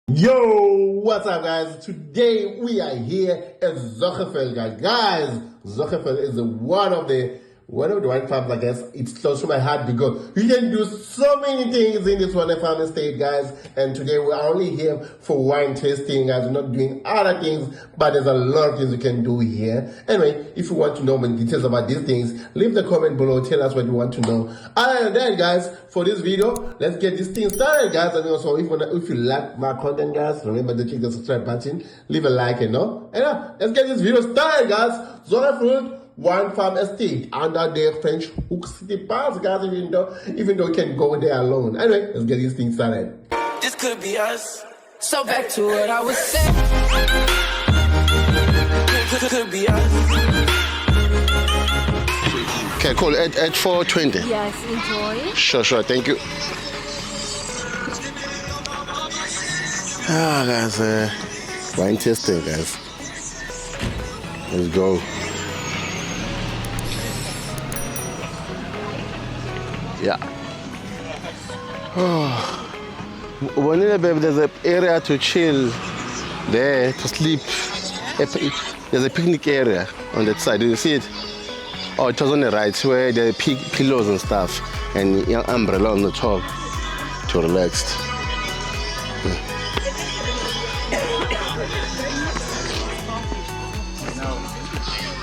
Yo, what's up guys? Today we are here at Zorgvliet, guys. Zorgvliet is one of the wine farms, I guess. It's close to my heart because you can do so many things in this wine farm estate, guys. And today we are only here for wine tasting, guys. We're not doing other things, but there's a lot of things you can do here. Anyway, if you want to know more details about these things, leave the comment below. Tell us what you want to know. Other than that, guys, for this video, let's get this thing started, guys. And also, if you like my content, guys, remember to click the subscribe button, leave a like, and let's get this video started, guys. Zorgvliet Wine Farm Estate under the Franschhoek City Pass, guys, even though you can go there alone. Anyway, let's get this thing started. This could be us. So back to what I was saying. Could be us. Okay, cool. At 420. Yes, enjoy. Sure. Thank you. Guys, wine tasting, guys. Let's go. Yeah. When there's an area to chill there, to sleep. There's a picnic area on that side. Do you see it? Oh, it was on the right where there are pillows and stuff and an umbrella on the top to relax.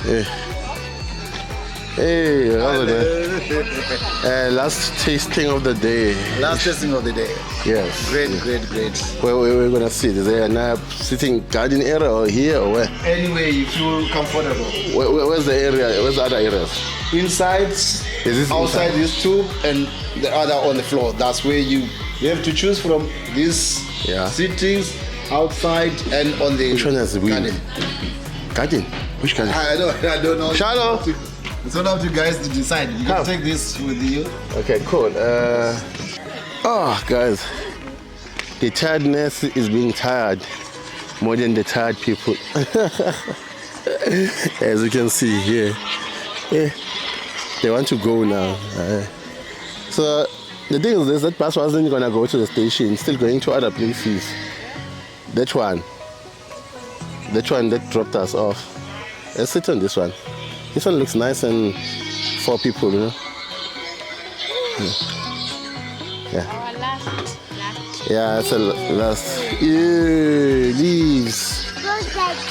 Yeah. Hey, last tasting of the day. Last tasting of the day. Yes. Great. Where we're gonna sit? Is there a sitting garden area or here or where? Anyway, you feel comfortable. Where's the area? Where's the other areas? Inside, outside these two, and the other on the floor. That's where you have to choose from these sittings outside and on the Which one has the garden. Garden? Which garden? I don't know. Shallow. It's not up to you guys to decide. You can take this with you. Okay, cool. Guys, the tiredness is being tired more than the tired people. As you can see here, they want to go now. So the thing is this: that bus wasn't gonna go to the station; still going to other places. That one that dropped us off. Let's sit on this one. This one looks nice and for people, you know. Yeah. Our last. Yeah, it's a last. Yeah, leaves.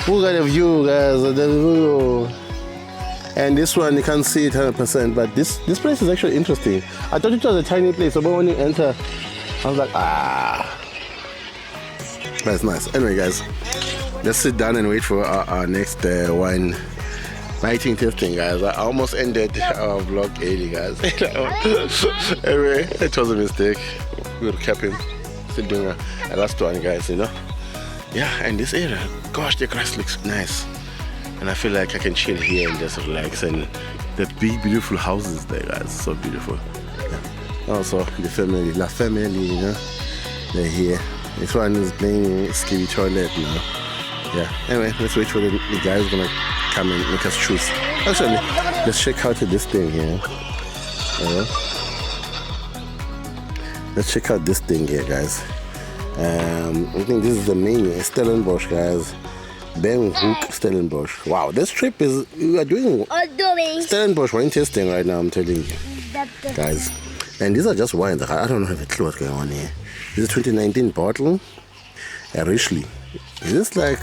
Look at the view, guys. The view. And this one, you can't see it 100%, but this place is actually interesting. I thought it was a tiny place, but when you enter, I was like, That's nice. Anyway, guys, let's sit down and wait for our next wine tasting, guys. I almost ended our vlog early, guys. Anyway, it was a mistake. We'll cap him. Still doing a last one, guys, you know. Yeah, and this area, gosh, the grass looks nice. And I feel like I can chill here and just relax. And the big, beautiful houses there, guys. So beautiful. Yeah. Also, the family, La Family, you know, they're here. This one is playing Ski Toilet now. Yeah, anyway, let's wait for the guys gonna come and make us choose. Actually, let's check out this thing here. Let's check out this thing here, guys. I think this is the menu. Stellenbosch, guys. Franschhoek Stellenbosch. Wow, this trip is, we are doing Stellenbosch wine tasting right now, I'm telling you. Guys. And these are just wines. I don't have a clue what's going on here. This is 2019 bottle. Richely. Is this like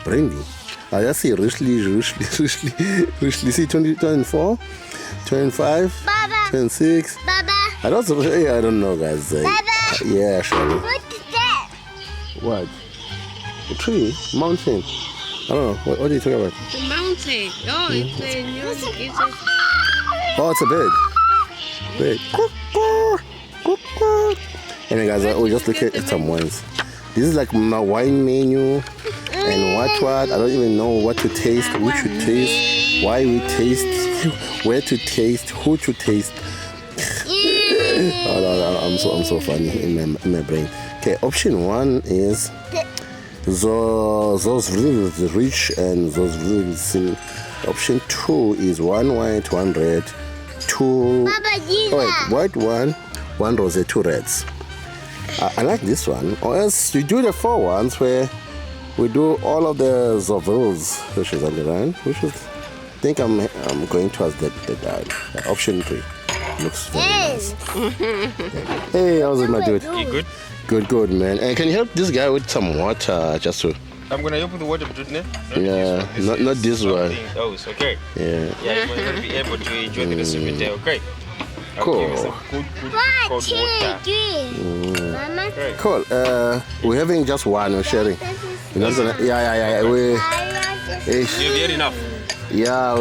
brandy? I just see Richely. See 2024, 25, 26. Baba. I don't know, guys. Baba. Yeah, sure. What's that? What? A tree? Mountain? I don't know. What are you talking about? The mountain. Oh, it's a new. Oh, it's a bird. Anyway, guys, we just look at some wines. This is like my wine menu and what. I don't even know what to taste, which to taste, why we taste, where to taste, who to taste. I'm so funny in my brain. Okay, option 1 is Zorgvliet rich and Zorgvliet. Option 2 is 1 white, 1 red, 2 white 1 rosé, 2 reds. I like this one. Or else you do the 4 ones where we do all of the Zorgvliets, which is on the line, which is, I think I'm going towards the option 3. Looks very nice. Hey, how's it, my dude? You good? Good, man. And can you help this guy with some water, just to... I'm gonna help with the water, but not this one. Oh, it's okay. Yeah. Yeah, you might not be able to enjoy the rest of your day, okay? Cool. Good cold water. Mama. Cool. We're having just one. We're sharing. You're not gonna, yeah. We. You've had enough. Yeah,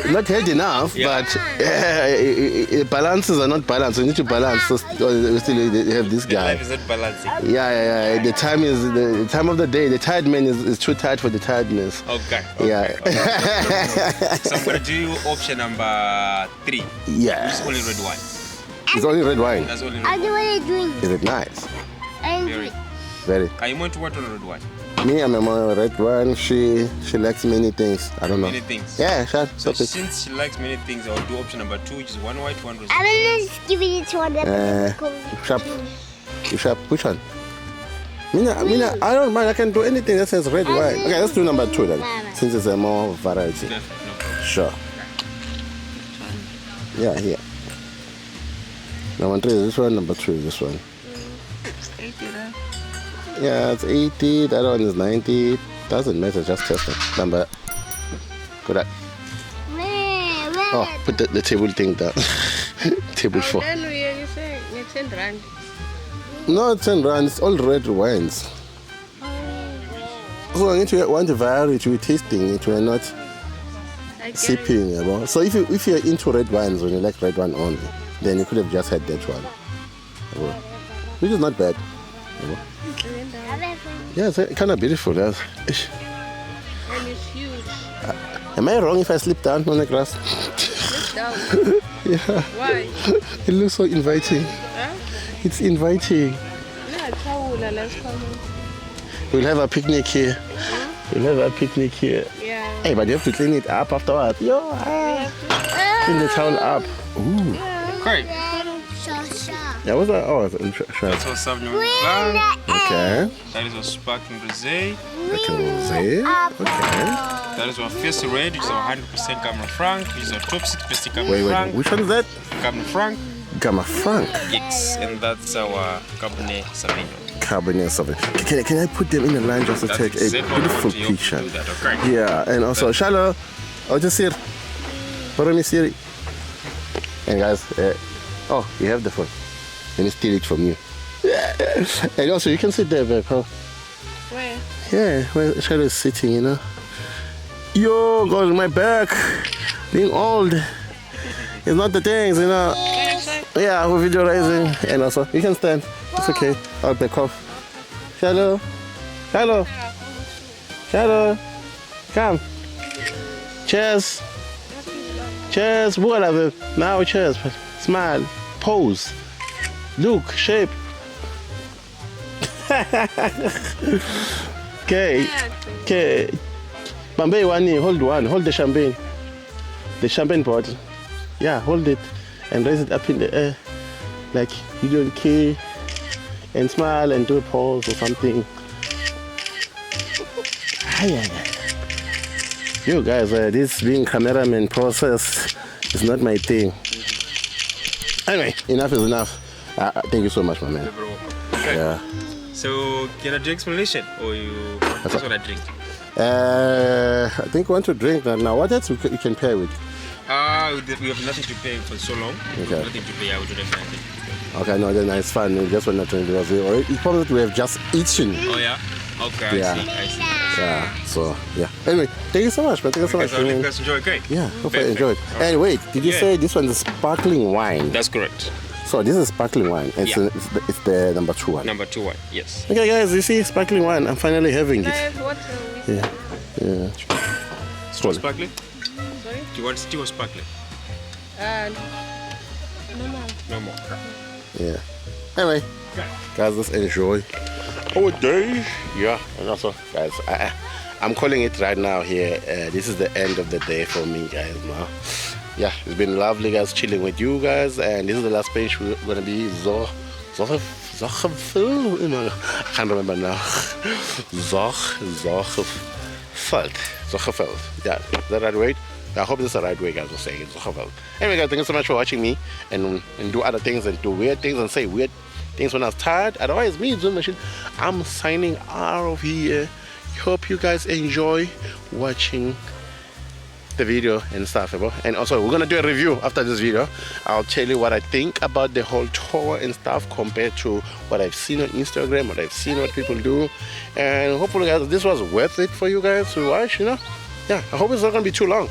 not had enough, Yeah. but balances are not balanced. We need to balance. So we still have this guy. Life is not balancing. Yeah. The time is the time of the day. The tired man is too tired for the tiredness. Okay. Yeah. So I'm gonna do option number 3. Yeah. It's only red wine. It's only red wine. That's only red I do wine. what I doing. Is it nice? Very. Very. Are you more to what on red wine? Me, I'm a red one. She likes many things. I don't know. Many things. Yeah, So stop it. since she likes many things, I'll do option number 2, which is 1 white, 1 rosé. I'm gonna give it to one Sharp. You sharp. Which one? Mina, I don't mind. I can do anything that says red wine. Okay, let's do number 2 then, since it's a more variety. No. Sure. Yeah, here. Number 3 is this one. Number 2 is this one. Yeah, it's 80. The other one is 90. Doesn't matter. Just test it. Number. Good. Oh, put the table thing down. Table 4. Then you say it's 10 rand. No, it's 10 rand. It's all red wines. So if you want to variety, we're tasting it. We're not sipping. You know? So if you're into red wines, when you like red wine only, then you could have just had that one. You know? Which is not bad. You know? Yeah, it's kind of beautiful. Yes. And it's huge. Am I wrong if I slip down on the grass? Sit down. Yeah. Why? It looks so inviting. Huh? It's inviting. No, Tawula, let's come. We'll have a picnic here. We'll have a picnic here. Yeah. Hey, but you have to clean it up afterwards. Yo, clean the towel up. Ooh. Okay. Yeah, what's that? Oh, it's interesting. That's our Sauvignon Blanc. Okay. That is our sparkling rosé. Okay. That is our first red, which is our 100% Cabernet Franc. Which is our top 6% Cabernet Wait. Franc. Which one is that? Cabernet Franc. Gamma Franc. Yes, and that's our Cabernet Sauvignon. Cabernet Sauvignon. Can I put them in a line just to That's take exactly a what beautiful you have to picture? do that, okay? Yeah, and also, Shallow. I'll just here. Follow me, Siri. And guys, oh, you have the phone. Let me steal it from you. And also, you can sit there, babe, huh? Where? Yeah, where Shadow is sitting, you know. Yo, God, my back. Being old. It's not the things, you know. Yeah, we're video rising. And also, you can stand. It's okay. I'll back off. Shadow. Shadow. Shadow. Come. Cheers. Cheers. Whatever. Now cheers. Smile. Pose. Look. Shape. Okay. Okay. Bombay one, hold one. Hold the champagne. The champagne bottle. Yeah, hold it and raise it up in the air like you don't care, and smile and do a pause or something. You guys, this being cameraman process is not my thing. Anyway, enough is enough. Thank you so much, my man. Okay. Yeah. So, can I do explanation or you just want to drink? I think we want to drink now. What else you can pair with? We have nothing to pay for so long. Okay. Nothing to pay. I would do that. Okay, no, then it's fine. We just want to drink because it's probably we have just eaten. Oh yeah. Okay. Yeah. I see. Yeah. So yeah. Anyway, thank you so much, man. Thank you so much. So you guys enjoy, okay? Yeah, hope I Perfect. enjoyed. All right. And wait, did you Yeah. say this one's a sparkling wine? That's correct. So this is sparkling wine. It's, Yeah. it's the number 2 one. Number 2 one. Yes. Okay, guys, you see sparkling wine. I'm finally having it. Guys, what Yeah. Yeah. Scroll. Sparkling? Sorry? Do you want still or sparkling? No more. Yeah. Anyway, guys, let's enjoy our day. Yeah. And also, guys, I'm calling it right now here. This is the end of the day for me, guys. Now. Yeah, it's been lovely, guys, chilling with you guys. And this is the last page. We're gonna be Zorgvliet. I can't remember now. Zorgvliet. Yeah, is that right way? I hope this is the right way, guys. I'm saying it. Zorgvliet. Anyway, guys, thank you so much for watching me and do other things and do weird things and say weird things when I was tired. Otherwise, me, Zoom Machine, I'm signing out of here. Hope you guys enjoy watching the video and stuff. And also, we're gonna do a review after this video. I'll tell you what I think about the whole tour and stuff compared to what I've seen on Instagram, what I've seen what people do, and hopefully, guys, this was worth it for you guys to watch. Yeah, I hope it's not gonna be too long.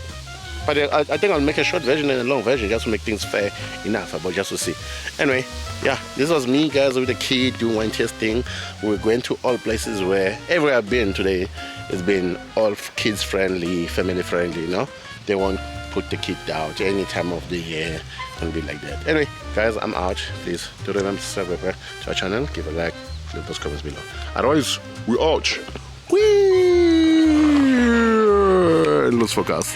But I think I'll make a short version and a long version just to make things fair enough, but just to see. Anyway, yeah, this was me, guys, with the kid doing wine tasting. We're going to all places where everywhere I've been today, it's been all kids friendly, family friendly, They won't put the kid out any time of the year and be like that. Anyway, guys, I'm out. Please do remember to subscribe to our channel, give a like, leave those comments below. Otherwise, we're out. Whee! Let's focus.